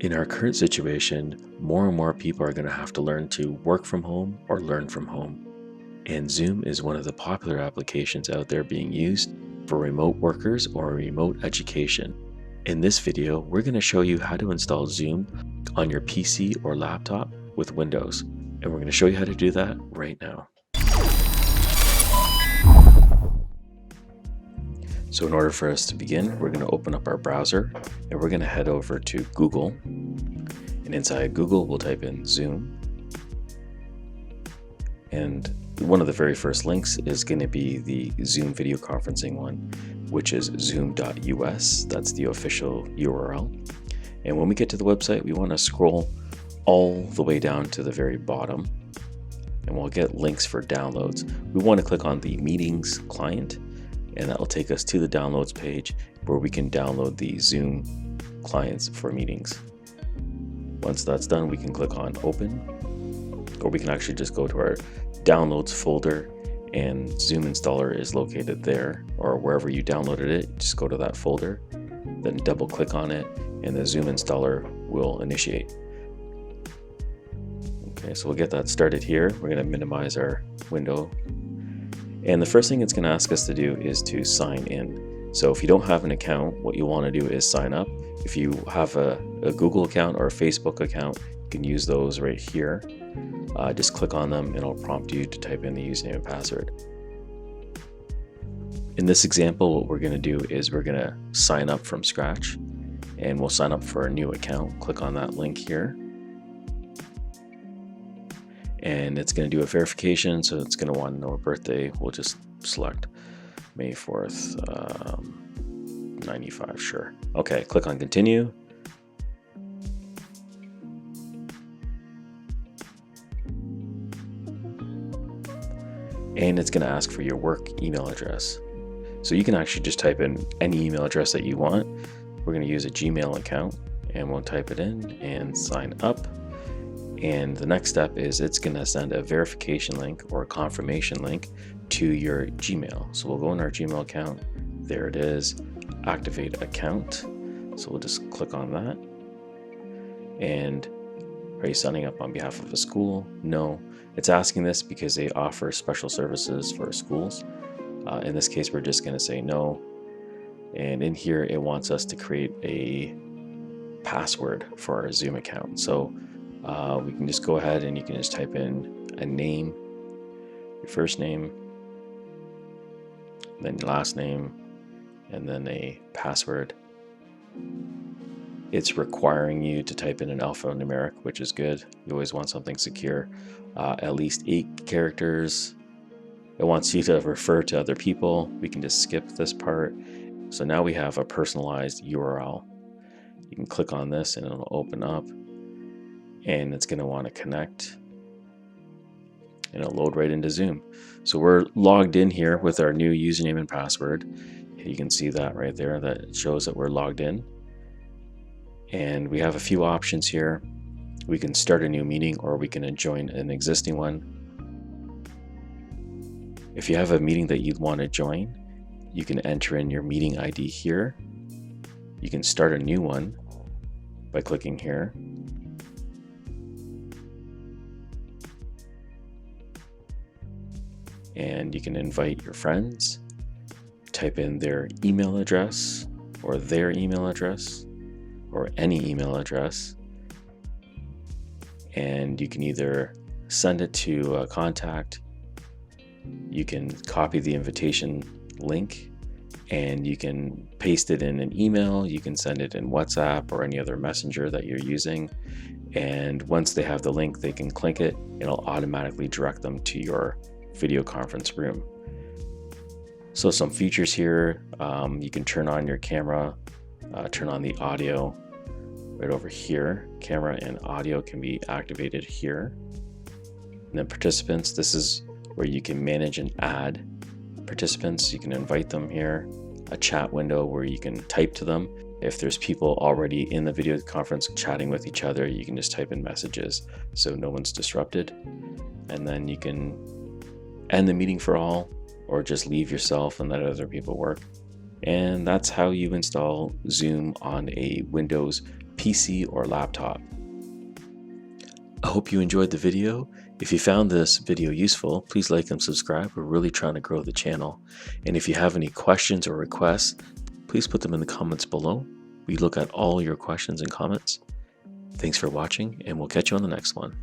In our current situation, more and more people are going to have to learn to work from home or learn from home. And Zoom is one of the popular applications out there being used for remote workers or remote education. In this video, we're going to show you how to install Zoom on your PC or laptop with Windows. And we're going to show you how to do that right now. So in order for us to begin, we're going to open up our browser and we're going to head over to Google. And inside Google, we'll type in Zoom. And one of the very first links is going to be the Zoom video conferencing one, which is zoom.us. That's the official URL. And when we get to the website, we want to scroll all the way down to the very bottom, and we'll get links for downloads. We want to click on the Meetings client, and that will take us to the downloads page where we can download the Zoom clients for meetings. Once that's done, we can click on Open, or we can actually just go to our Downloads folder, and Zoom installer is located there, or wherever you downloaded it. Just go to that folder, then double click on it, and the Zoom installer will initiate. Okay, so we'll get that started here. We're going to minimize our window. And the first thing it's going to ask us to do is to sign in. So if you don't have an account, what you want to do is sign up. If you have a Google account or a Facebook account, you can use those right here. Just click on them and it'll prompt you to type in the username and password. In this example, what we're going to do is we're going to sign up from scratch, and we'll sign up for a new account. Click on that link here. And it's going to do a verification, so it's going to want to know a birthday. We'll just select May 4th, 95, sure. Okay, click on continue. And it's going to ask for your work email address. So you can actually just type in any email address that you want. We're going to use a Gmail account, and we'll type it in and sign up. And the next step is it's going to send a verification link or a confirmation link to your Gmail. So we'll go in our Gmail account. There it is, activate account. So we'll just click on that. And are you signing up on behalf of a school? No. It's asking this because they offer special services for schools. In this case, we're just going to say no. And in here, it wants us to create a password for our Zoom account. So we can just go ahead and you can just type in a name, your first name, then your last name, and then a password. It's requiring you to type in an alphanumeric, which is good. You always want something secure. At least 8 characters. It wants you to refer to other people. We can just skip this part. So now we have a personalized URL. You can click on this and it'll open up. And it's going to want to connect, and it'll load right into Zoom. So we're logged in here with our new username and password. You can see that right there, that shows that we're logged in. And we have a few options here. We can start a new meeting, or we can join an existing one. If you have a meeting that you'd want to join, you can enter in your meeting ID here. You can start a new one by clicking here. And you can invite your friends, type in their email address or their email address or any email address. And you can either send it to a contact, you can copy the invitation link, and you can paste it in an email, you can send it in WhatsApp or any other messenger that you're using. And once they have the link, they can click it, it'll automatically direct them to your video conference room. So some features here, you can turn on your camera, turn on the audio right over here. Camera and audio can be activated here. And then participants, this is where you can manage and add participants. You can invite them here. A chat window where you can type to them. If there's people already in the video conference chatting with each other, you can just type in messages so no one's disrupted. And then you can end the meeting for all, or just leave yourself and let other people work. And that's how you install Zoom on a Windows PC or laptop. I hope you enjoyed the video. If you found this video useful, please like and subscribe. We're really trying to grow the channel. And if you have any questions or requests, please put them in the comments below. We look at all your questions and comments. Thanks for watching, and we'll catch you on the next one.